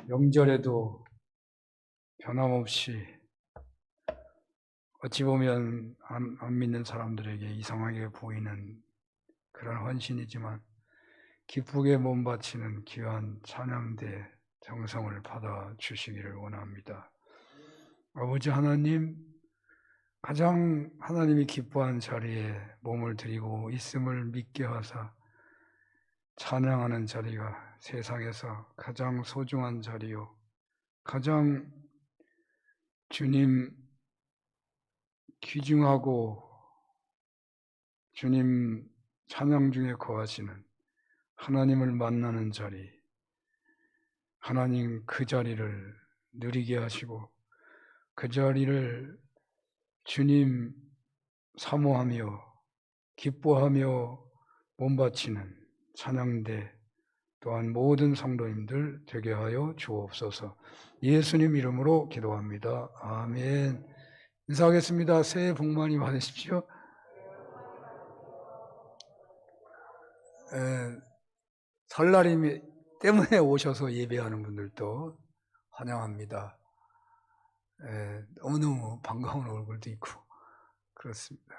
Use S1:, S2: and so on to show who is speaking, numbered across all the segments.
S1: 명절에도 변함없이 어찌 보면 안 믿는 사람들에게 이상하게 보이는 그런 헌신이지만 기쁘게 몸바치는 귀한 찬양대 정성을 받아 주시기를 원합니다. 아버지 하나님, 가장 하나님이 기뻐하는 자리에 몸을 드리고 있음을 믿게 하사 찬양하는 자리가 세상에서 가장 소중한 자리요, 가장 주님 귀중하고 주님 찬양 중에 거하시는 하나님을 만나는 자리, 하나님 그 자리를 누리게 하시고 그 자리를 주님 사모하며 기뻐하며 몸바치는 찬양대 또한 모든 성도님들 되게 하여 주옵소서. 예수님 이름으로 기도합니다. 아멘. 인사하겠습니다. 새해 복 많이 받으십시오. 설날이 때문에 오셔서 예배하는 분들도 환영합니다. 너무너무 반가운 얼굴도 있고 그렇습니다.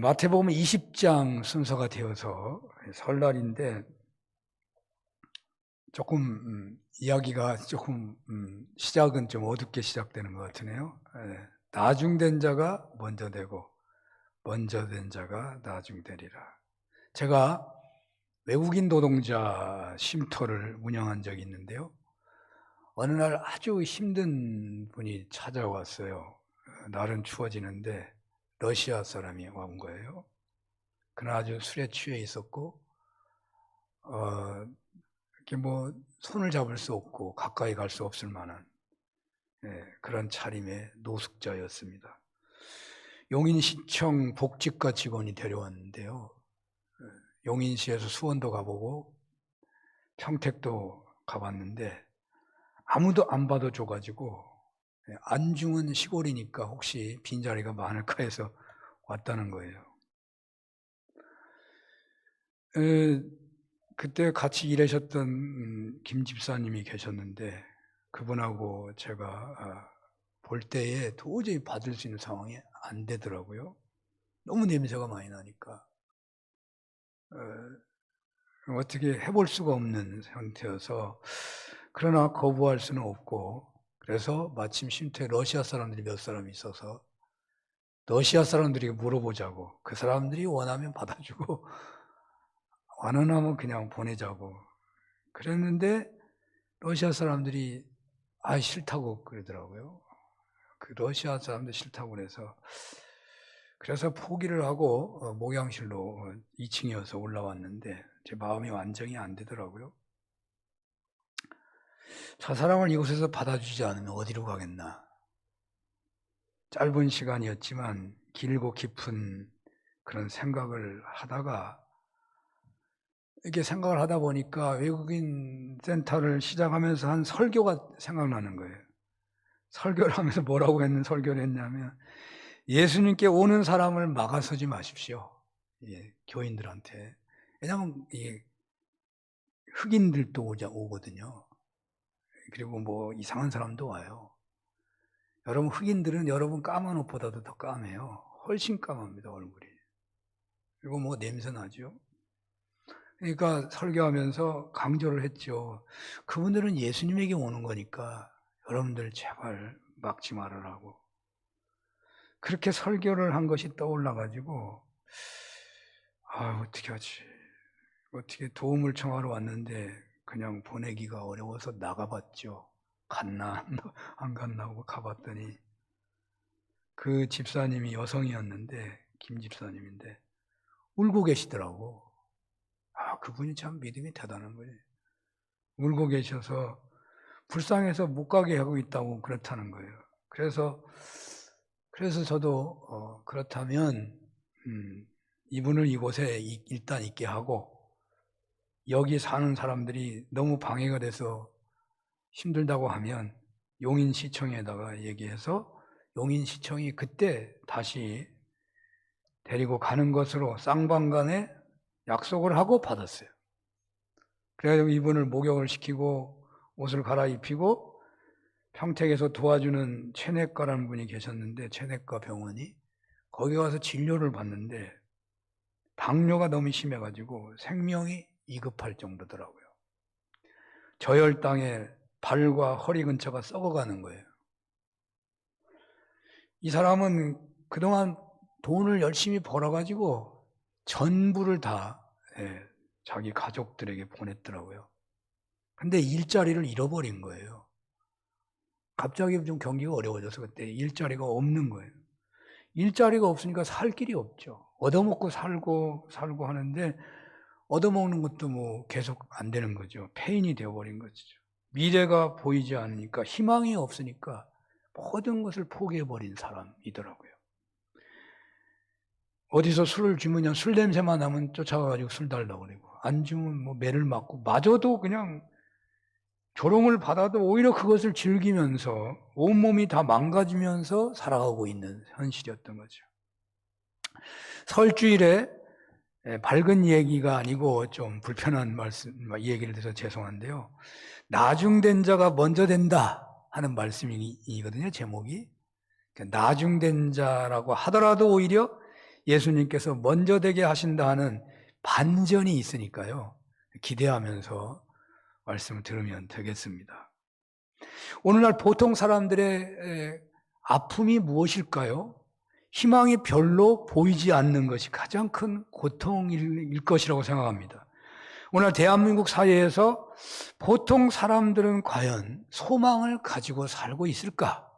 S1: 마태복음 20장 순서가 되어서 설날인데 조금 이야기가 조금 시작은 좀 어둡게 시작되는 것 같으네요. 나중된 자가 먼저 되고 먼저 된 자가 나중되리라. 제가 외국인 노동자 쉼터를 운영한 적이 있는데요. 어느 날 아주 힘든 분이 찾아왔어요. 날은 추워지는데 러시아 사람이 온 거예요. 그는 아주 술에 취해 있었고 이렇게 뭐 손을 잡을 수 없고 가까이 갈 수 없을 만한 그런 차림의 노숙자였습니다. 용인시청 복지과 직원이 데려왔는데요. 용인시에서 수원도 가보고 평택도 가봤는데 아무도 안 받아줘가지고 안중은 시골이니까 혹시 빈자리가 많을까 해서 왔다는 거예요. 그때 같이 일하셨던 김 집사님이 계셨는데 그분하고 제가 볼 때에 도저히 받을 수 있는 상황이 안 되더라고요. 너무 냄새가 많이 나니까 어떻게 해볼 수가 없는 상태여서, 그러나 거부할 수는 없고, 그래서 마침 쉼터에 러시아 사람들이 몇 사람 있어서 러시아 사람들에게 물어보자고, 그 사람들이 원하면 받아주고 안 원하면 그냥 보내자고 그랬는데 러시아 사람들이 싫다고 그러더라고요. 그 러시아 사람들 싫다고 그래서 포기를 하고 목양실로 2층이어서 올라왔는데 제 마음이 완전히 안 되더라고요. 저 사람을 이곳에서 받아주지 않으면 어디로 가겠나. 짧은 시간이었지만 길고 깊은 그런 생각을 하다가, 이렇게 생각을 하다 보니까 외국인 센터를 시작하면서 한 설교가 생각나는 거예요. 설교를 하면서 뭐라고 설교를 했냐면, 예수님께 오는 사람을 막아서지 마십시오. 교인들한테. 왜냐하면 흑인들도 오거든요. 그리고 뭐 이상한 사람도 와요. 여러분, 흑인들은 여러분 까만 옷보다도 더 까매요. 훨씬 까맣니다, 얼굴이. 그리고 뭐 냄새 나죠. 그러니까 설교하면서 강조를 했죠. 그분들은 예수님에게 오는 거니까 여러분들 제발 막지 말으라고. 그렇게 설교를 한 것이 떠올라가지고 어떻게 하지? 어떻게 도움을 청하러 왔는데 그냥 보내기가 어려워서 나가봤죠. 갔나 안 갔나 하고 가봤더니 그 집사님이 여성이었는데, 김 집사님인데 울고 계시더라고. 그분이 참 믿음이 대단한 거예요. 울고 계셔서 불쌍해서 못 가게 하고 있다고 그렇다는 거예요. 그래서 저도 그렇다면 이분을 이곳에 일단 있게 하고, 여기 사는 사람들이 너무 방해가 돼서 힘들다고 하면 용인시청에다가 얘기해서 용인시청이 그때 다시 데리고 가는 것으로 쌍방간에 약속을 하고 받았어요. 그래서 이분을 목욕을 시키고 옷을 갈아입히고 평택에서 도와주는 체내과라는 분이 계셨는데, 체내과 병원이, 거기 가서 진료를 받는데 당뇨가 너무 심해가지고 생명이 위급할 정도더라고요. 저혈당에 발과 허리 근처가 썩어가는 거예요. 이 사람은 그동안 돈을 열심히 벌어가지고 전부를 다 자기 가족들에게 보냈더라고요. 근데 일자리를 잃어버린 거예요. 갑자기 좀 경기가 어려워져서 그때 일자리가 없는 거예요. 일자리가 없으니까 살 길이 없죠. 얻어먹고 살고 하는데 얻어먹는 것도 뭐 계속 안 되는 거죠. 폐인이 되어버린 거죠. 미래가 보이지 않으니까, 희망이 없으니까 모든 것을 포기해버린 사람이더라고요. 어디서 술을 주면 술 냄새만 나면 쫓아가가지고 술 달라고 그러고, 안 주면 뭐 매를 맞고, 마저도 그냥 조롱을 받아도 오히려 그것을 즐기면서 온몸이 다 망가지면서 살아가고 있는 현실이었던 거죠. 설주일에 밝은 얘기가 아니고 좀 불편한 말씀, 얘기를 드려서 죄송한데요. 나중된 자가 먼저 된다 하는 말씀이거든요, 제목이. 나중된 자라고 하더라도 오히려 예수님께서 먼저 되게 하신다 하는 반전이 있으니까요. 기대하면서 말씀을 들으면 되겠습니다. 오늘날 보통 사람들의 아픔이 무엇일까요? 희망이 별로 보이지 않는 것이 가장 큰 고통일 것이라고 생각합니다. 오늘 대한민국 사회에서 보통 사람들은 과연 소망을 가지고 살고 있을까?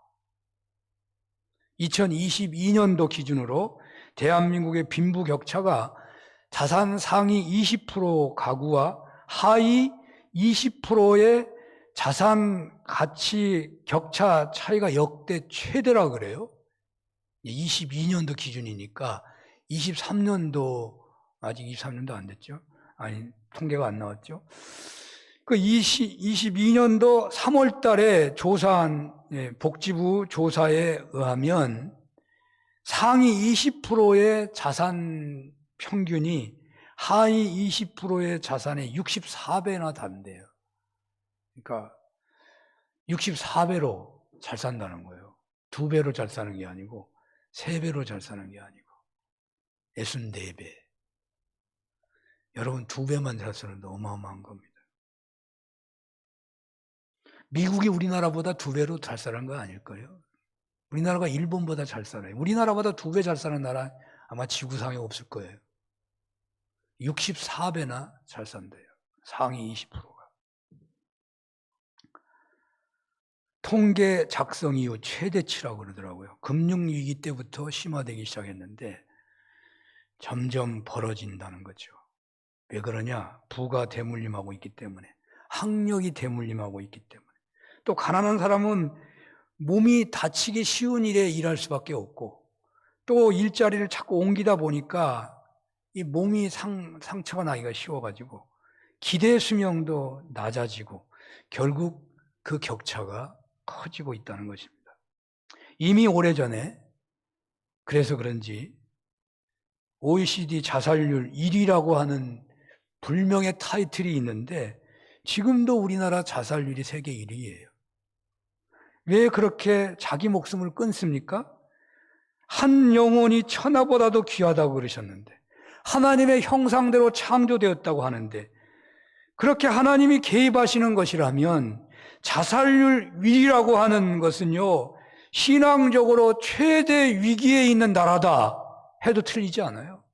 S1: 2022년도 기준으로 대한민국의 빈부격차가 자산 상위 20% 가구와 하위 20%의 자산 가치 격차 차이가 역대 최대라 그래요. 22년도 기준이니까 23년도, 아직 23년도 안 됐죠. 아니, 통계가 안 나왔죠. 그 22년도 3월 달에 조사한 복지부 조사에 의하면 상위 20%의 자산 평균이 하위 20%의 자산의 64배나 단대요. 그러니까 64배로 잘 산다는 거예요. 2배로 잘 사는 게 아니고 3배로 잘 사는 게 아니고 64배. 여러분 2배만 잘 사는데 어마어마한 겁니다. 미국이 우리나라보다 2배로 잘 사는 거 아닐까요? 우리나라가 일본보다 잘 살아요. 우리나라보다 2배 잘 사는 나라 아마 지구상에 없을 거예요. 64배나 잘 산대요. 상위 20%가. 통계 작성 이후 최대치라고 그러더라고요. 금융위기 때부터 심화되기 시작했는데 점점 벌어진다는 거죠. 왜 그러냐? 부가 대물림하고 있기 때문에, 학력이 대물림하고 있기 때문에, 또 가난한 사람은 몸이 다치기 쉬운 일에 일할 수밖에 없고, 또 일자리를 자꾸 옮기다 보니까 이 몸이 상처가 나기가 쉬워가지고 기대 수명도 낮아지고 결국 그 격차가 커지고 있다는 것입니다. 이미 오래전에 그래서 그런지 OECD 자살률 1위라고 하는 불명의 타이틀이 있는데 지금도 우리나라 자살률이 세계 1위예요. 왜 그렇게 자기 목숨을 끊습니까? 한 영혼이 천하보다도 귀하다고 그러셨는데, 하나님의 형상대로 창조되었다고 하는데, 그렇게 하나님이 개입하시는 것이라면 자살률 1위라고 하는 것은요, 신앙적으로 최대 위기에 있는 나라다 해도 틀리지 않아요.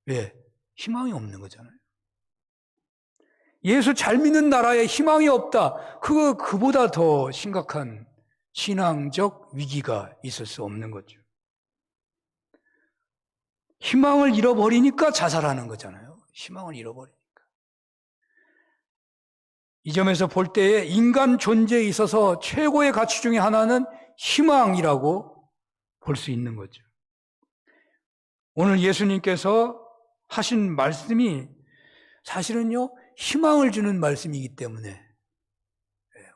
S1: 왜? 희망이 없는 거잖아요. 예수 잘 믿는 나라에 희망이 없다. 그보다 더 심각한 신앙적 위기가 있을 수 없는 거죠. 희망을 잃어버리니까 자살하는 거잖아요. 희망을 잃어버리니까. 이 점에서 볼 때에 인간 존재에 있어서 최고의 가치 중에 하나는 희망이라고 볼 수 있는 거죠. 오늘 예수님께서 하신 말씀이 사실은요, 희망을 주는 말씀이기 때문에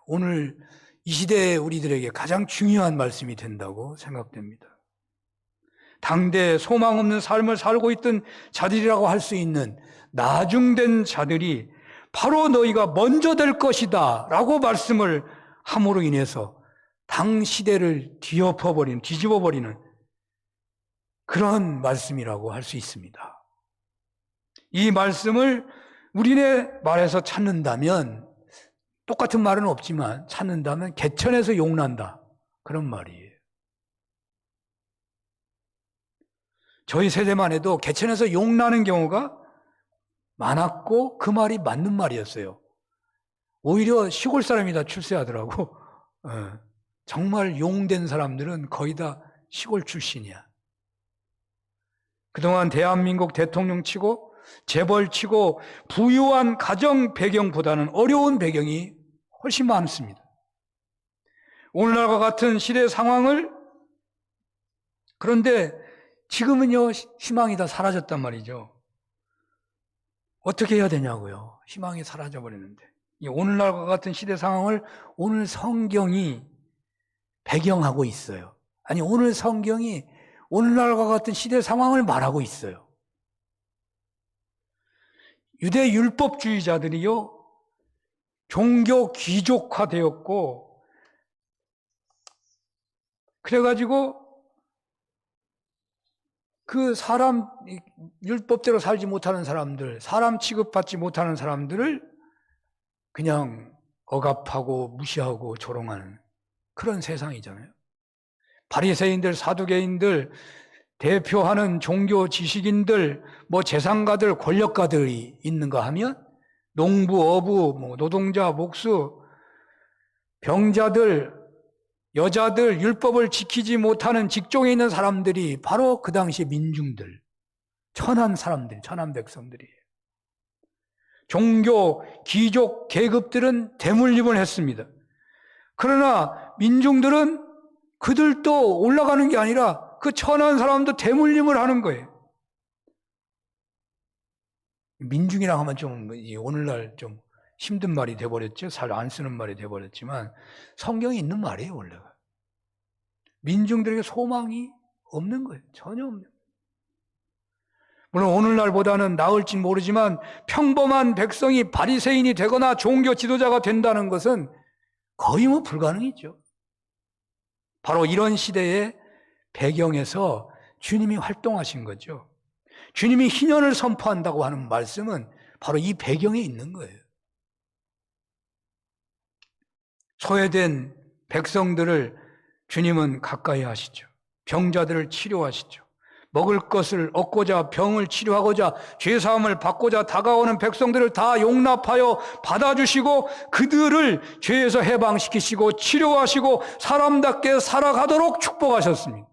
S1: 오늘 이 시대의 우리들에게 가장 중요한 말씀이 된다고 생각됩니다. 당대에 소망 없는 삶을 살고 있던 자들이라고 할 수 있는 나중된 자들이 바로 너희가 먼저 될 것이다 라고 말씀을 함으로 인해서 당 시대를 뒤집어 버리는 그런 말씀이라고 할 수 있습니다. 이 말씀을 우리네 말에서 찾는다면, 똑같은 말은 없지만 찾는다면 개천에서 용난다, 그런 말이에요. 저희 세대만 해도 개천에서 용나는 경우가 많았고 그 말이 맞는 말이었어요. 오히려 시골 사람이 다 출세하더라고. 정말 용된 사람들은 거의 다 시골 출신이야. 그동안 대한민국 대통령 치고 재벌 치고 부유한 가정 배경보다는 어려운 배경이 훨씬 많습니다. 오늘날과 같은 시대 상황을, 그런데 지금은요, 희망이 다 사라졌단 말이죠. 어떻게 해야 되냐고요. 희망이 사라져버리는데. 오늘날과 같은 시대 상황을 오늘 성경이 배경하고 있어요. 아니, 오늘 성경이 오늘날과 같은 시대 상황을 말하고 있어요. 유대 율법주의자들이요, 종교 귀족화되었고, 그래가지고 그 사람, 율법대로 살지 못하는 사람들, 사람 취급받지 못하는 사람들을 그냥 억압하고 무시하고 조롱하는 그런 세상이잖아요. 바리새인들, 사두개인들, 대표하는 종교 지식인들, 재상가들, 권력가들이 있는가 하면 농부, 어부, 노동자, 목수, 병자들, 여자들, 율법을 지키지 못하는 직종에 있는 사람들이 바로 그 당시 민중들, 천한 사람들, 천한 백성들이에요. 종교, 귀족, 계급들은 대물림을 했습니다. 그러나 민중들은 그들도 올라가는 게 아니라 그 천한 사람도 대물림을 하는 거예요. 민중이랑 하면 좀 오늘날 좀 힘든 말이 돼버렸죠. 잘 안 쓰는 말이 돼버렸지만 성경에 있는 말이에요, 원래가. 민중들에게 소망이 없는 거예요. 전혀 없는 거예요. 물론 오늘날보다는 나을지 모르지만 평범한 백성이 바리새인이 되거나 종교 지도자가 된다는 것은 거의 불가능이죠. 바로 이런 시대의 배경에서 주님이 활동하신 거죠. 주님이 희년을 선포한다고 하는 말씀은 바로 이 배경에 있는 거예요. 소외된 백성들을 주님은 가까이 하시죠. 병자들을 치료하시죠. 먹을 것을 얻고자, 병을 치료하고자, 죄사함을 받고자 다가오는 백성들을 다 용납하여 받아주시고 그들을 죄에서 해방시키시고 치료하시고 사람답게 살아가도록 축복하셨습니다.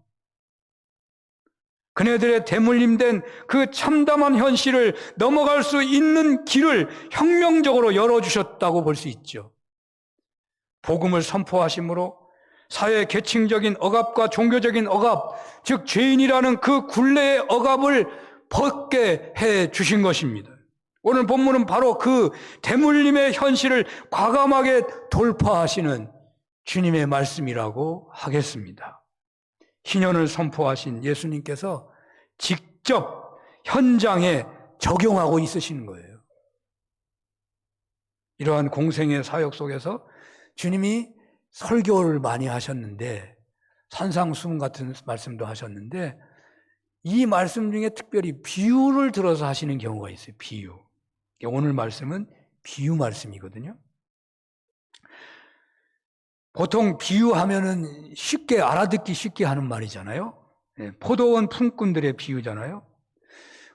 S1: 그네들의 대물림된 그 참담한 현실을 넘어갈 수 있는 길을 혁명적으로 열어주셨다고 볼 수 있죠. 복음을 선포하심으로 사회 계층적인 억압과 종교적인 억압, 즉 죄인이라는 그 굴레의 억압을 벗게 해 주신 것입니다. 오늘 본문은 바로 그 대물림의 현실을 과감하게 돌파하시는 주님의 말씀이라고 하겠습니다. 희년을 선포하신 예수님께서 직접 현장에 적용하고 있으시는 거예요. 이러한 공생의 사역 속에서 주님이 설교를 많이 하셨는데, 산상수훈 같은 말씀도 하셨는데, 이 말씀 중에 특별히 비유를 들어서 하시는 경우가 있어요. 비유. 오늘 말씀은 비유 말씀이거든요. 보통 비유하면은 쉽게 알아듣기 쉽게 하는 말이잖아요. 포도원 품꾼들의 비유잖아요.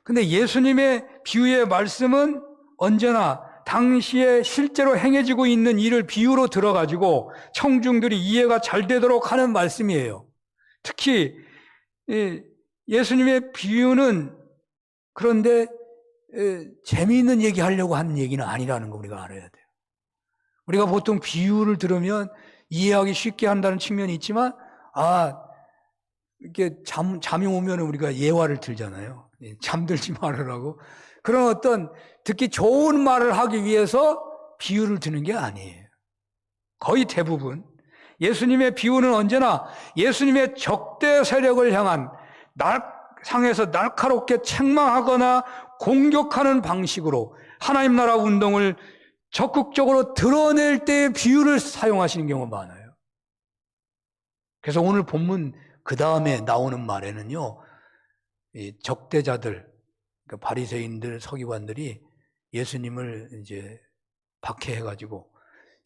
S1: 근데 예수님의 비유의 말씀은 언제나 당시에 실제로 행해지고 있는 일을 비유로 들어가지고 청중들이 이해가 잘 되도록 하는 말씀이에요. 특히 예수님의 비유는 그런데 재미있는 얘기하려고 하는 얘기는 아니라는 거 우리가 알아야 돼요. 우리가 보통 비유를 들으면 이해하기 쉽게 한다는 측면이 있지만, 이렇게 잠이 오면 우리가 예화를 들잖아요. 잠들지 말으라고. 그런 어떤 듣기 좋은 말을 하기 위해서 비유를 드는 게 아니에요. 거의 대부분 예수님의 비유는 언제나 예수님의 적대 세력을 향한 상에서 날카롭게 책망하거나 공격하는 방식으로 하나님 나라 운동을 적극적으로 드러낼 때의 비유를 사용하시는 경우가 많아요. 그래서 오늘 본문 그 다음에 나오는 말에는요, 이 적대자들, 그러니까 바리새인들, 서기관들이 예수님을 이제 박해해가지고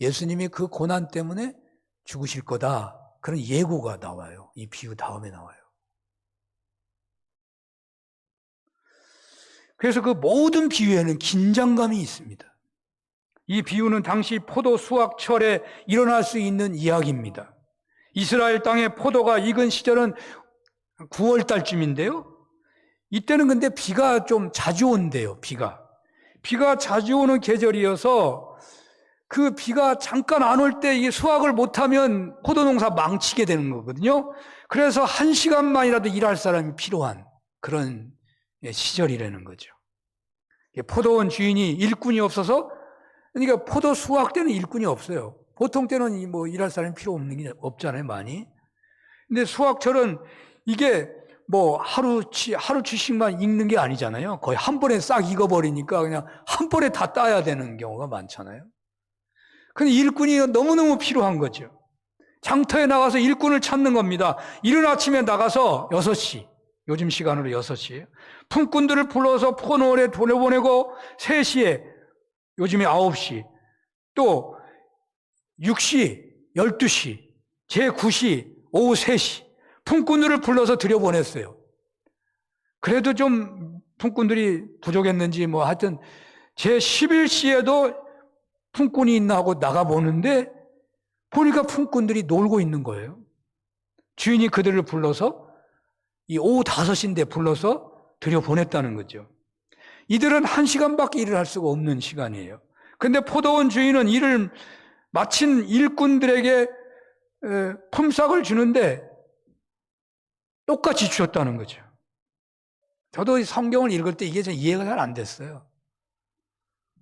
S1: 예수님이 그 고난 때문에 죽으실 거다, 그런 예고가 나와요. 이 비유 다음에 나와요. 그래서 그 모든 비유에는 긴장감이 있습니다. 이 비유는 당시 포도 수확철에 일어날 수 있는 이야기입니다. 이스라엘 땅에 포도가 익은 시절은 9월 달쯤인데요. 이때는 근데 비가 좀 자주 온대요. 비가 자주 오는 계절이어서 그 비가 잠깐 안 올 때 이게 수확을 못하면 포도 농사 망치게 되는 거거든요. 그래서 1시간만이라도 일할 사람이 필요한 그런 시절이라는 거죠. 포도원 주인이 일꾼이 없어서, 그러니까 포도 수확 때는 일꾼이 없어요. 보통 때는 뭐 일할 사람이 필요 없는 게 없잖아요, 많이. 근데 수확철은 이게 뭐 하루치씩만 익는 게 아니잖아요. 거의 한 번에 싹 익어버리니까 그냥 한 번에 다 따야 되는 경우가 많잖아요. 근데 일꾼이 너무너무 필요한 거죠. 장터에 나가서 일꾼을 찾는 겁니다. 이른 아침에 나가서 6시, 요즘 시간으로 6시에요. 품꾼들을 불러서 포노을에 보내고 3시에, 요즘에 9시, 또 6시, 12시, 제9시, 오후 3시 품꾼들을 불러서 들여보냈어요. 그래도 좀 품꾼들이 부족했는지 뭐 하여튼 제11시에도 품꾼이 있나 하고 나가보는데 보니까 품꾼들이 놀고 있는 거예요. 주인이 그들을 불러서 이 오후 5시인데 불러서 들여보냈다는 거죠. 이들은 1시간밖에 일을 할 수가 없는 시간이에요. 근데 포도원 주인은 일을 마친 일꾼들에게 품삯을 주는데 똑같이 주었다는 거죠. 저도 성경을 읽을 때 이게 이해가 잘 안 됐어요.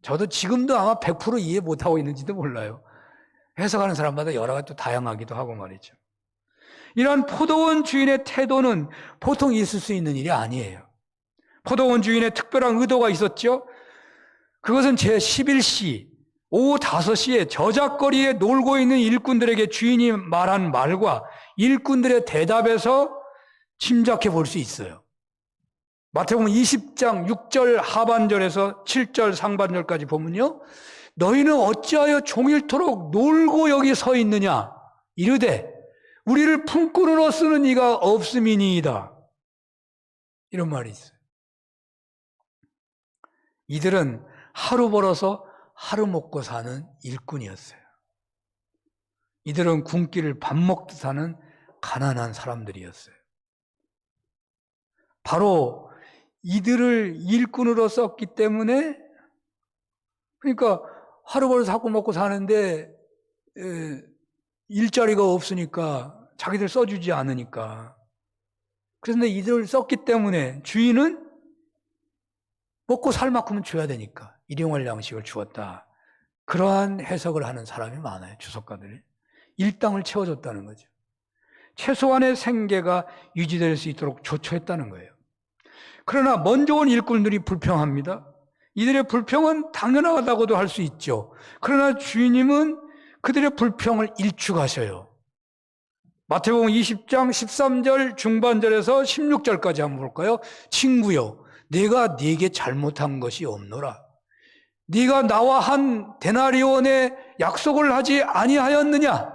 S1: 저도 지금도 아마 100% 이해 못하고 있는지도 몰라요. 해석하는 사람마다 여러 가지 또 다양하기도 하고 말이죠. 이러한 포도원 주인의 태도는 보통 있을 수 있는 일이 아니에요. 포도원 주인의 특별한 의도가 있었죠. 그것은 제11시 오후 5시에 저작거리에 놀고 있는 일꾼들에게 주인이 말한 말과 일꾼들의 대답에서 짐작해 볼 수 있어요. 마태복음 20장 6절 하반절에서 7절 상반절까지 보면요, 너희는 어찌하여 종일토록 놀고 여기 서 있느냐 이르되 우리를 품꾼으로 쓰는 이가 없음이니이다. 이런 말이 있어요. 이들은 하루 벌어서 하루 먹고 사는 일꾼이었어요. 이들은 굶기를 밥 먹듯 하는 가난한 사람들이었어요. 바로 이들을 일꾼으로 썼기 때문에, 그러니까 하루 벌어서 하고 먹고 사는데 일자리가 없으니까 자기들 써주지 않으니까, 그런데 이들을 썼기 때문에 주인은 먹고 살 만큼은 줘야 되니까 일용할 양식을 주었다. 그러한 해석을 하는 사람이 많아요. 주석가들이. 일당을 채워줬다는 거죠. 최소한의 생계가 유지될 수 있도록 조처했다는 거예요. 그러나 먼저 온 일꾼들이 불평합니다. 이들의 불평은 당연하다고도 할 수 있죠. 그러나 주인님은 그들의 불평을 일축하셔요. 마태복음 20장 13절 중반절에서 16절까지 한번 볼까요? 친구여, 내가 네게 잘못한 것이 없노라. 네가 나와 한 데나리온의 약속을 하지 아니하였느냐?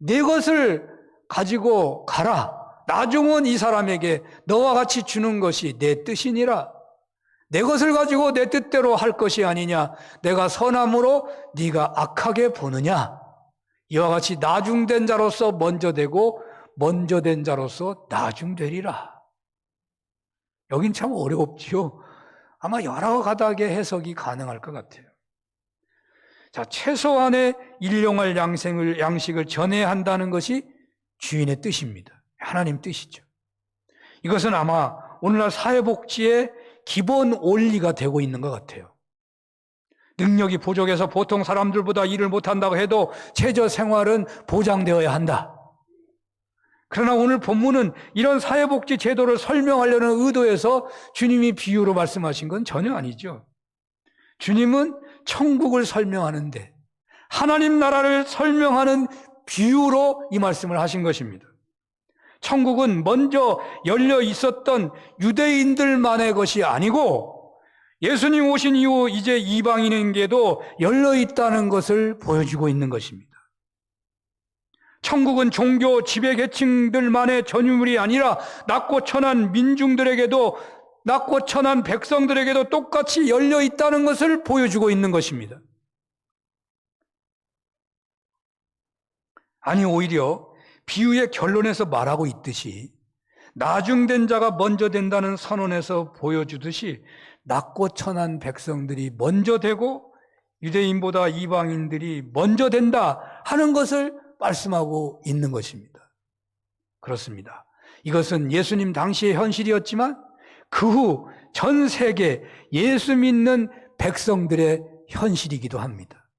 S1: 네 것을 가지고 가라. 나중은 이 사람에게 너와 같이 주는 것이 내 뜻이니라. 내 것을 가지고 내 뜻대로 할 것이 아니냐? 내가 선함으로 네가 악하게 보느냐? 이와 같이 나중된 자로서 먼저 되고 먼저 된 자로서 나중되리라. 여긴 참 어렵지요. 아마 여러 가닥의 해석이 가능할 것 같아요. 자, 최소한의 일용할 양식을 전해야 한다는 것이 주인의 뜻입니다. 하나님 뜻이죠. 이것은 아마 오늘날 사회복지의 기본 원리가 되고 있는 것 같아요. 능력이 부족해서 보통 사람들보다 일을 못한다고 해도 최저생활은 보장되어야 한다. 그러나 오늘 본문은 이런 사회복지 제도를 설명하려는 의도에서 주님이 비유로 말씀하신 건 전혀 아니죠. 주님은 천국을 설명하는데 하나님 나라를 설명하는 비유로 이 말씀을 하신 것입니다. 천국은 먼저 열려 있었던 유대인들만의 것이 아니고 예수님 오신 이후 이제 이방인에게도 열려 있다는 것을 보여주고 있는 것입니다. 천국은 종교 지배계층들만의 전유물이 아니라 낮고 천한 민중들에게도, 낮고 천한 백성들에게도 똑같이 열려 있다는 것을 보여주고 있는 것입니다. 아니, 오히려 비유의 결론에서 말하고 있듯이 나중된 자가 먼저 된다는 선언에서 보여주듯이 낮고 천한 백성들이 먼저 되고 유대인보다 이방인들이 먼저 된다 하는 것을 말씀하고 있는 것입니다. 그렇습니다. 이것은 예수님 당시의 현실이었지만 그 후 전 세계 예수 믿는 백성들의 현실이기도 합니다.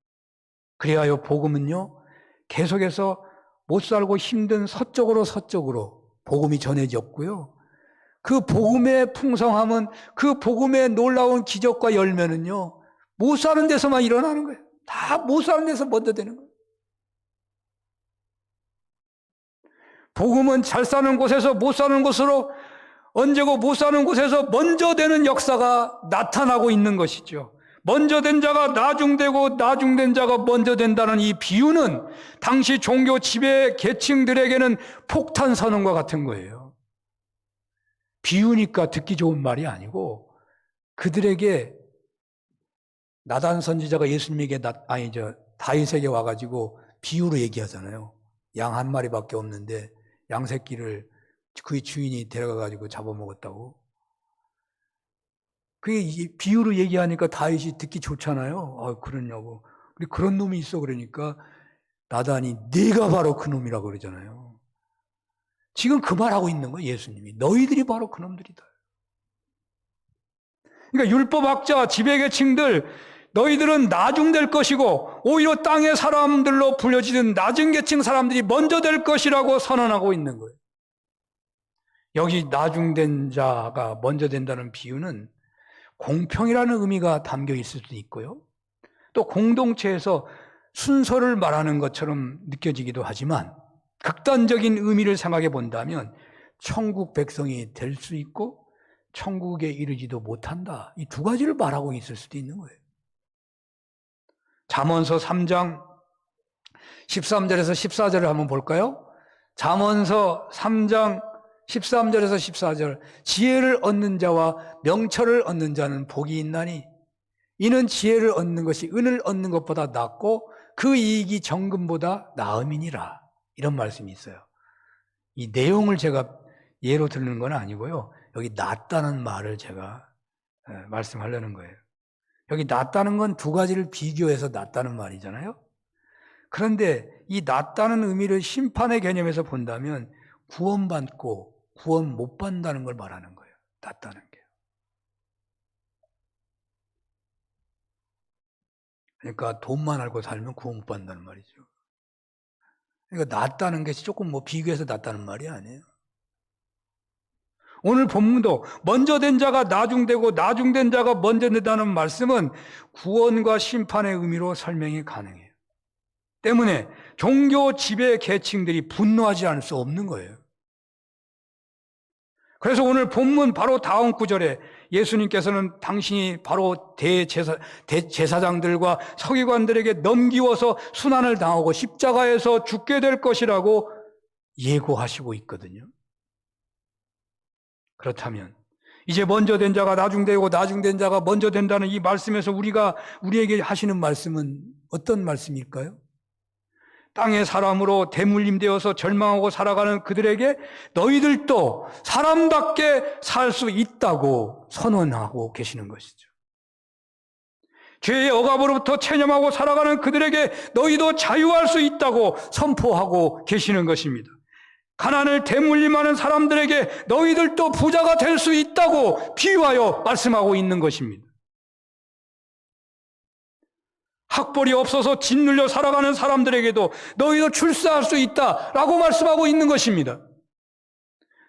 S1: 그래야 복음은요, 계속해서 못 살고 힘든 서쪽으로 복음이 전해졌고요. 그 복음의 풍성함은, 그 복음의 놀라운 기적과 열매는요, 못 사는 데서만 일어나는 거예요. 다 못 사는 데서 먼저 되는 거예요. 복음은 잘 사는 곳에서 못 사는 곳으로, 언제고 못 사는 곳에서 먼저 되는 역사가 나타나고 있는 것이죠. 먼저 된 자가 나중되고 나중된 자가 먼저 된다는 이 비유는 당시 종교 지배 계층들에게는 폭탄 선언과 같은 거예요. 비유니까 듣기 좋은 말이 아니고 그들에게, 나단 선지자가 예수님에게 다윗에게 와가지고 비유로 얘기하잖아요. 양 한 마리밖에 없는데 양 새끼를 그의 주인이 데려가가지고 잡아먹었다고. 그게 비유로 얘기하니까 다윗이 듣기 좋잖아요. 그러냐고. 그런 놈이 있어. 그러니까 나단이 네가 바로 그 놈이라고 그러잖아요. 지금 그 말하고 있는 거예요, 예수님이. 너희들이 바로 그 놈들이다. 그러니까 율법학자, 지배계층들, 너희들은 나중될 것이고 오히려 땅의 사람들로 불려지는 낮은 계층 사람들이 먼저 될 것이라고 선언하고 있는 거예요. 여기 나중된 자가 먼저 된다는 비유는 공평이라는 의미가 담겨 있을 수도 있고요. 또 공동체에서 순서를 말하는 것처럼 느껴지기도 하지만 극단적인 의미를 생각해 본다면 천국 백성이 될 수 있고 천국에 이르지도 못한다. 이 두 가지를 말하고 있을 수도 있는 거예요. 잠언서 3장 13절에서 14절을 한번 볼까요? 잠언서 3장 13절에서 14절. 지혜를 얻는 자와 명철을 얻는 자는 복이 있나니 이는 지혜를 얻는 것이 은을 얻는 것보다 낫고 그 이익이 정금보다 나음이니라. 이런 말씀이 있어요. 이 내용을 제가 예로 들는 건 아니고요. 여기 낫다는 말을 제가 말씀하려는 거예요. 여기 낫다는 건 두 가지를 비교해서 낫다는 말이잖아요. 그런데 이 낫다는 의미를 심판의 개념에서 본다면 구원받고 구원 못 받는다는 걸 말하는 거예요. 낫다는 게. 그러니까 돈만 알고 살면 구원 못 받는다는 말이죠. 그러니까 낫다는 게 조금 비교해서 낫다는 말이 아니에요. 오늘 본문도 먼저 된 자가 나중되고 나중된 자가 먼저 된다는 말씀은 구원과 심판의 의미로 설명이 가능해요. 때문에 종교 지배 계층들이 분노하지 않을 수 없는 거예요. 그래서 오늘 본문 바로 다음 구절에 예수님께서는 당신이 바로 대제사장들과 서기관들에게 넘기워서 순환을 당하고 십자가에서 죽게 될 것이라고 예고하시고 있거든요. 그렇다면 이제 먼저 된 자가 나중되고 나중된 자가 먼저 된다는 이 말씀에서 우리에게 하시는 말씀은 어떤 말씀일까요? 땅의 사람으로 대물림되어서 절망하고 살아가는 그들에게 너희들도 사람답게 살 수 있다고 선언하고 계시는 것이죠. 죄의 억압으로부터 체념하고 살아가는 그들에게 너희도 자유할 수 있다고 선포하고 계시는 것입니다. 가난을 대물림하는 사람들에게 너희들도 부자가 될 수 있다고 비유하여 말씀하고 있는 것입니다. 학벌이 없어서 짓눌려 살아가는 사람들에게도 너희도 출세할 수 있다라고 말씀하고 있는 것입니다.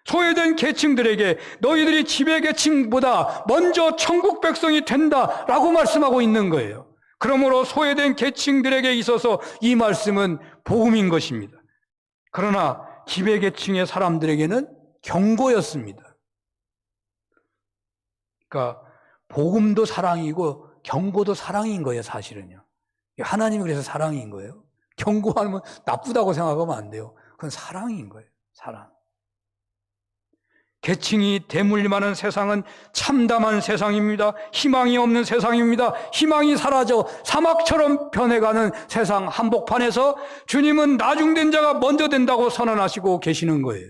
S1: 소외된 계층들에게 너희들이 지배계층보다 먼저 천국 백성이 된다라고 말씀하고 있는 거예요. 그러므로 소외된 계층들에게 있어서 이 말씀은 복음인 것입니다. 그러나 지배계층의 사람들에게는 경고였습니다. 그러니까 복음도 사랑이고 경고도 사랑인 거예요, 사실은요. 하나님이 그래서 사랑인 거예요. 경고하면 나쁘다고 생각하면 안 돼요. 그건 사랑인 거예요, 사랑. 계층이 대물림하는 세상은 참담한 세상입니다. 희망이 없는 세상입니다. 희망이 사라져 사막처럼 변해가는 세상 한복판에서 주님은 나중된 자가 먼저 된다고 선언하시고 계시는 거예요.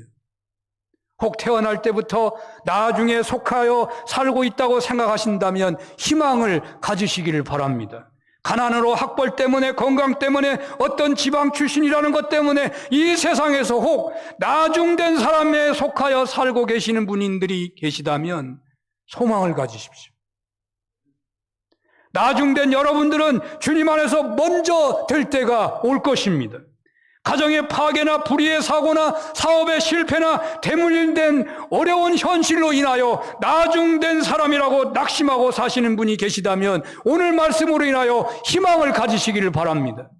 S1: 혹 태어날 때부터 나중에 속하여 살고 있다고 생각하신다면 희망을 가지시기를 바랍니다. 가난으로 학벌 때문에 건강 때문에 어떤 지방 출신이라는 것 때문에 이 세상에서 혹 나중된 사람에 속하여 살고 계시는 분들이 계시다면 소망을 가지십시오. 나중된 여러분들은 주님 안에서 먼저 될 때가 올 것입니다. 가정의 파괴나 불의의 사고나 사업의 실패나 대물림된 어려운 현실로 인하여 나중된 사람이라고 낙심하고 사시는 분이 계시다면 오늘 말씀으로 인하여 희망을 가지시기를 바랍니다.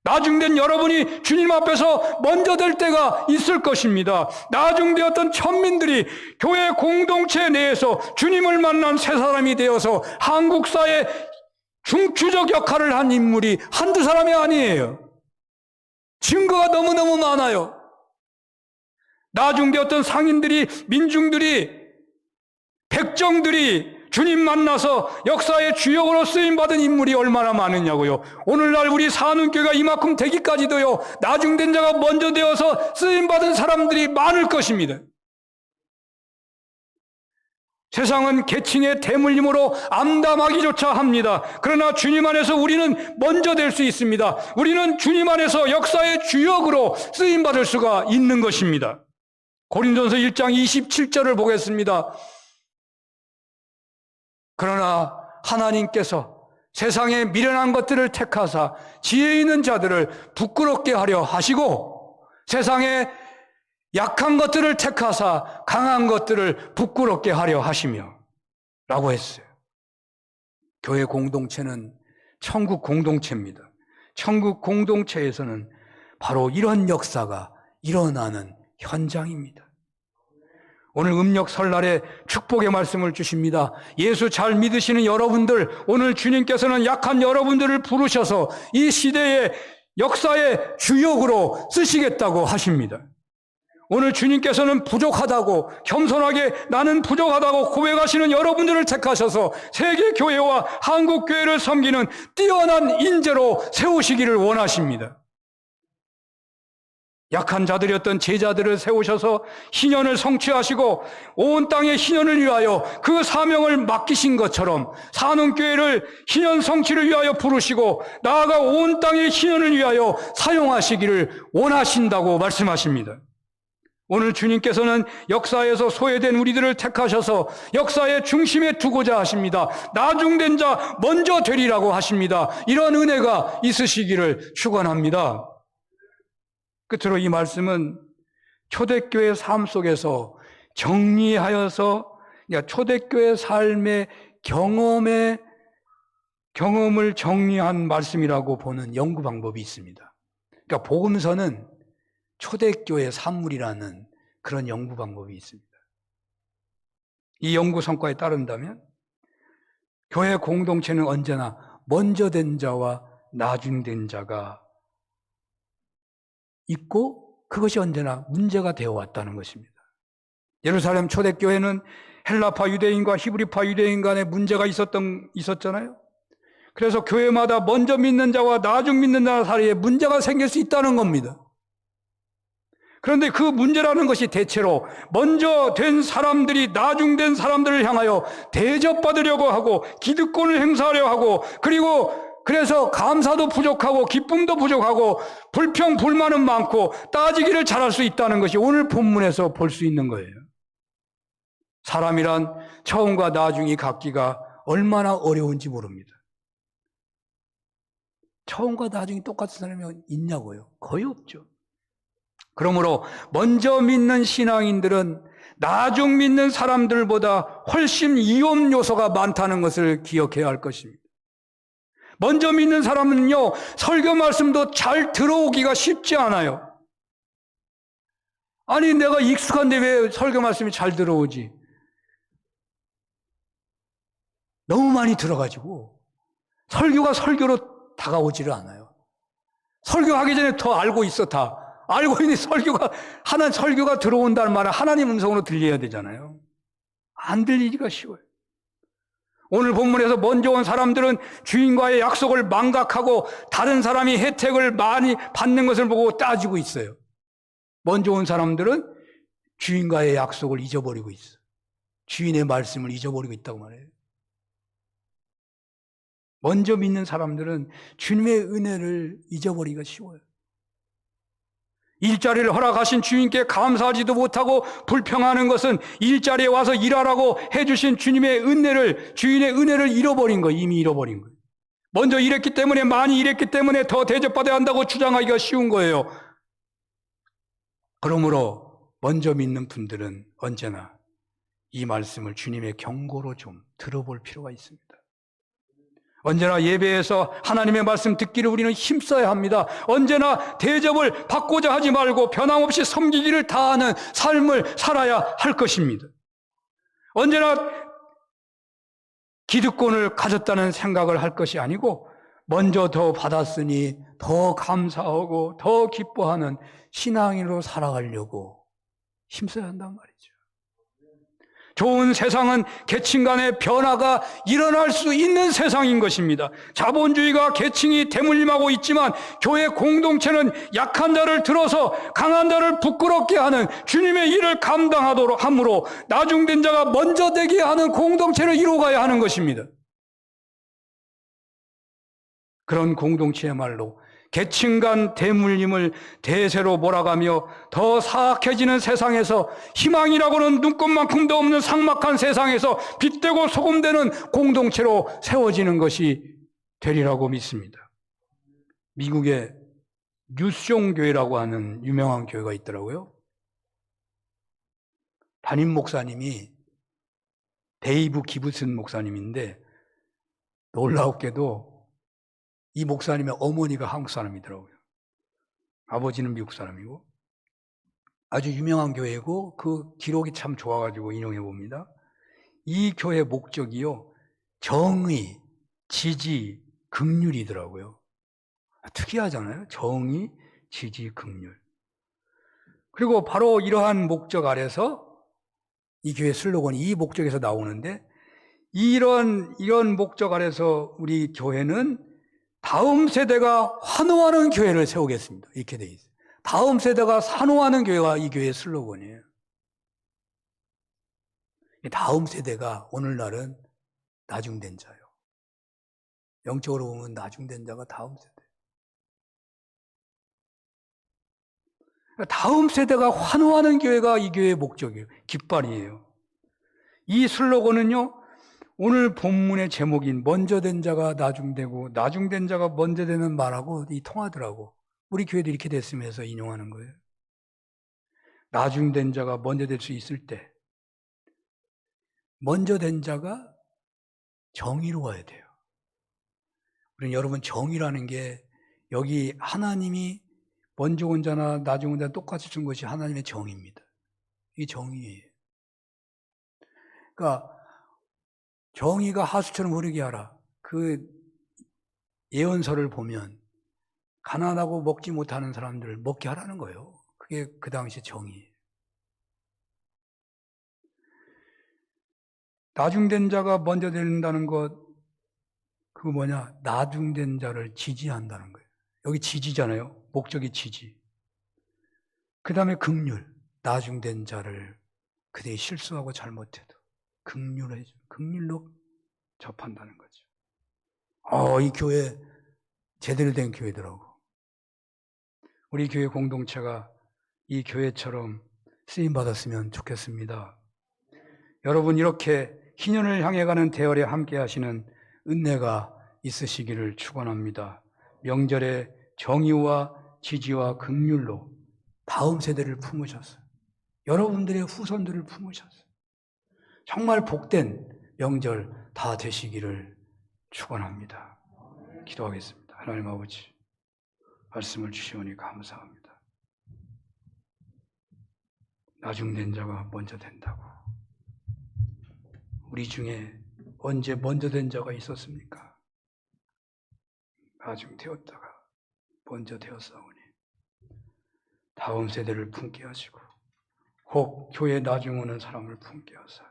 S1: 나중된 여러분이 주님 앞에서 먼저 될 때가 있을 것입니다. 나중되었던 천민들이 교회 공동체 내에서 주님을 만난 새 사람이 되어서 한국사의 중추적 역할을 한 인물이 한두 사람이 아니에요. 증거가 너무너무 많아요. 나중되었던 상인들이, 민중들이, 백정들이 주님 만나서 역사의 주역으로 쓰임받은 인물이 얼마나 많으냐고요. 오늘날 우리 산운교회가 이만큼 되기까지도요, 나중된 자가 먼저 되어서 쓰임받은 사람들이 많을 것입니다. 세상은 계층의 대물림으로 암담하기조차 합니다. 그러나 주님 안에서 우리는 먼저 될 수 있습니다. 우리는 주님 안에서 역사의 주역으로 쓰임받을 수가 있는 것입니다. 고린도전서 1장 27절을 보겠습니다. 그러나 하나님께서 세상에 미련한 것들을 택하사 지혜 있는 자들을 부끄럽게 하려 하시고 세상에 약한 것들을 택하사 강한 것들을 부끄럽게 하려 하시며 라고 했어요. 교회 공동체는 천국 공동체입니다. 천국 공동체에서는 바로 이런 역사가 일어나는 현장입니다. 오늘 음력 설날에 축복의 말씀을 주십니다. 예수 잘 믿으시는 여러분들, 오늘 주님께서는 약한 여러분들을 부르셔서 이 시대의 역사의 주역으로 쓰시겠다고 하십니다. 오늘 주님께서는 부족하다고 겸손하게 나는 부족하다고 고백하시는 여러분들을 택하셔서 세계교회와 한국교회를 섬기는 뛰어난 인재로 세우시기를 원하십니다. 약한 자들이었던 제자들을 세우셔서 희년을 성취하시고 온 땅의 희년을 위하여 그 사명을 맡기신 것처럼 산운교회를 희년 성취를 위하여 부르시고 나아가 온 땅의 희년을 위하여 사용하시기를 원하신다고 말씀하십니다. 오늘 주님께서는 역사에서 소외된 우리들을 택하셔서 역사의 중심에 두고자 하십니다. 나중된 자 먼저 되리라고 하십니다. 이런 은혜가 있으시기를 축원합니다. 끝으로 이 말씀은 초대교회 삶 속에서 정리하여서 초대교회 삶의 경험을 정리한 말씀이라고 보는 연구 방법이 있습니다. 그러니까 복음서는 초대교회 산물이라는 그런 연구 방법이 있습니다. 이 연구 성과에 따른다면 교회 공동체는 언제나 먼저 된 자와 나중된 자가 있고 그것이 언제나 문제가 되어 왔다는 것입니다. 예루살렘 초대교회는 헬라파 유대인과 히브리파 유대인 간에 문제가 있었잖아요. 그래서 교회마다 먼저 믿는 자와 나중 믿는 자 사이에 문제가 생길 수 있다는 겁니다. 그런데 그 문제라는 것이 대체로 먼저 된 사람들이 나중된 사람들을 향하여 대접받으려고 하고 기득권을 행사하려 하고 그래서 감사도 부족하고 기쁨도 부족하고 불평 불만은 많고 따지기를 잘할 수 있다는 것이 오늘 본문에서 볼 수 있는 거예요. 사람이란 처음과 나중이 갖기가 얼마나 어려운지 모릅니다. 처음과 나중이 똑같은 사람이 있냐고요? 거의 없죠. 그러므로 먼저 믿는 신앙인들은 나중 믿는 사람들보다 훨씬 위험 요소가 많다는 것을 기억해야 할 것입니다. 먼저 믿는 사람은요, 설교 말씀도 잘 들어오기가 쉽지 않아요. 아니, 내가 익숙한데 왜 설교 말씀이 잘 들어오지? 너무 많이 들어가지고 설교가 설교로 다가오지를 않아요. 설교하기 전에 더 알고 있어, 다. 알고 있는 설교가 들어온다는 말은 하나님 음성으로 들려야 되잖아요. 안 들리기가 쉬워요. 오늘 본문에서 먼저 온 사람들은 주인과의 약속을 망각하고 다른 사람이 혜택을 많이 받는 것을 보고 따지고 있어요. 먼저 온 사람들은 주인과의 약속을 잊어버리고 있어요. 주인의 말씀을 잊어버리고 있다고 말해요. 먼저 믿는 사람들은 주님의 은혜를 잊어버리기가 쉬워요. 일자리를 허락하신 주인께 감사하지도 못하고 불평하는 것은 일자리에 와서 일하라고 해주신 주인의 은혜를 잃어버린 거예요. 이미 잃어버린 거예요. 먼저 일했기 때문에, 많이 일했기 때문에 더 대접받아야 한다고 주장하기가 쉬운 거예요. 그러므로 먼저 믿는 분들은 언제나 이 말씀을 주님의 경고로 좀 들어볼 필요가 있습니다. 언제나 예배에서 하나님의 말씀 듣기를 우리는 힘써야 합니다. 언제나 대접을 받고자 하지 말고 변함없이 섬기기를 다하는 삶을 살아야 할 것입니다. 언제나 기득권을 가졌다는 생각을 할 것이 아니고 먼저 더 받았으니 더 감사하고 더 기뻐하는 신앙인으로 살아가려고 힘써야 한단 말이죠. 좋은 세상은 계층 간의 변화가 일어날 수 있는 세상인 것입니다. 자본주의가 계층이 대물림하고 있지만 교회 공동체는 약한 자를 들어서 강한 자를 부끄럽게 하는 주님의 일을 감당하도록 함으로 나중된 자가 먼저 되게 하는 공동체를 이루어가야 하는 것입니다. 그런 공동체야말로 계층 간 대물림을 대세로 몰아가며 더 사악해지는 세상에서, 희망이라고는 눈꽃만큼도 없는 삭막한 세상에서 빛되고 소금되는 공동체로 세워지는 것이 되리라고 믿습니다. 미국의 뉴송 교회라고 하는 유명한 교회가 있더라고요. 담임 목사님이 데이브 기브슨 목사님인데, 놀라웠게도 이 목사님의 어머니가 한국 사람이더라고요. 아버지는 미국 사람이고. 아주 유명한 교회고 그 기록이 참 좋아가지고 인용해 봅니다. 이 교회 목적이요, 정의, 지지, 긍휼이더라고요. 특이하잖아요. 정의, 지지, 긍휼. 그리고 바로 이러한 목적 아래서 이 교회 슬로건이 이 목적에서 나오는데, 이런 목적 아래서 우리 교회는 다음 세대가 환호하는 교회를 세우겠습니다. 이렇게 돼 있어요. 다음 세대가 환호하는 교회가 이 교회의 슬로건이에요. 다음 세대가 오늘날은 나중된 자요. 영적으로 보면 나중된 자가 다음 세대. 다음 세대가 환호하는 교회가 이 교회의 목적이에요. 깃발이에요. 이 슬로건은요, 오늘 본문의 제목인 먼저 된 자가 나중되고 나중된 자가 먼저 되는 말하고 통하더라고. 우리 교회도 이렇게 됐으면 해서 인용하는 거예요. 나중된 자가 먼저 될 수 있을 때 먼저 된 자가 정의로워야 돼요. 우리는 여러분, 정의라는 게 여기 하나님이 먼저 온 자나 나중 온 자나 똑같이 준 것이 하나님의 정의입니다. 이게 정의예요. 그러니까 정의가 하수처럼 흐르게 하라. 그 예언서를 보면 가난하고 먹지 못하는 사람들을 먹게 하라는 거예요. 그게 그 당시 정의예요. 나중된 자가 먼저 된다는 것, 그거 뭐냐? 나중된 자를 지지한다는 거예요. 여기 지지잖아요. 목적이 지지. 그 다음에 긍휼. 나중된 자를 그들이 실수하고 잘못해도 긍휼로 접한다는 거죠. 이 교회 제대로 된 교회더라고. 우리 교회 공동체가 이 교회처럼 쓰임받았으면 좋겠습니다. 여러분, 이렇게 희년을 향해 가는 대열에 함께 하시는 은혜가 있으시기를 축원합니다. 명절에 정의와 지지와 긍휼로 다음 세대를 품으셨어요. 여러분들의 후손들을 품으셨어요. 정말 복된 명절 다 되시기를 축원합니다. 기도하겠습니다. 하나님 아버지, 말씀을 주시오니 감사합니다. 나중된 자가 먼저 된다고. 우리 중에 언제 먼저 된 자가 있었습니까? 나중되었다가 먼저 되었사오니 다음 세대를 품게 하시고 혹 교회 나중 오는 사람을 품게 하사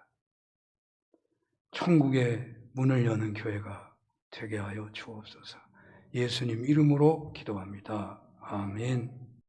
S1: 천국의 문을 여는 교회가 되게 하여 주옵소서. 예수님 이름으로 기도합니다. 아멘.